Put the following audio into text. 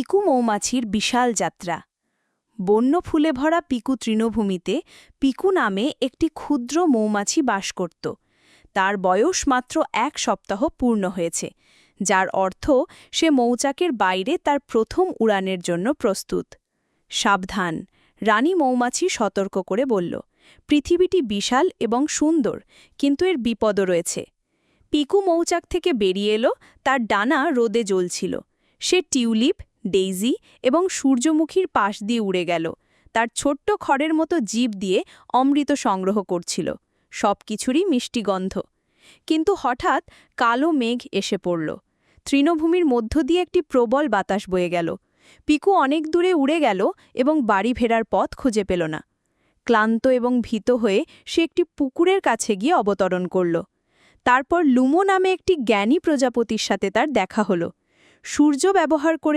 পিকু মৌমাছির বিশাল যাত্রা। বন্য ফুলে ভরা পিকু তৃণভূমিতে পিকু নামে একটি ক্ষুদ্র মৌমাছি বাস করত। তার বয়স মাত্র 1 সপ্তাহ পূর্ণ হয়েছে, যার অর্থ সে মৌচাকের বাইরে তার প্রথম উড়ানের জন্য প্রস্তুত। সাবধান, রানী মৌমাছি সতর্ক করে বলল, পৃথিবীটি বিশাল এবং সুন্দর, কিন্তু এর বিপদও রয়েছে। পিকু মৌচাক থেকে বেরিয়ে এলো, তার ডানা রোদে জ্বলছিল। সে টিউলিপ, ডেইজি এবং সূর্যমুখীর পাশ দিয়ে উড়ে গেল, তার ছোট্ট খড়ের মতো জিভ দিয়ে অমৃত সংগ্রহ করছিল, সবকিছুরই মিষ্টি গন্ধ। কিন্তু হঠাৎ কালো মেঘ এসে পড়ল। তৃণভূমির মধ্য দিয়ে একটি প্রবল বাতাস বয়ে গেল। পিকু অনেক দূরে উড়ে গেল এবং বাড়ি ফেরার পথ খুঁজে পেল না। ক্লান্ত এবং ভীত হয়ে সে একটি পুকুরের কাছে গিয়ে অবতরণ করল। তারপর লুমো নামে একটি জ্ঞানী প্রজাপতির সাথে তার দেখা হলো। সূর্য ব্যবহার করে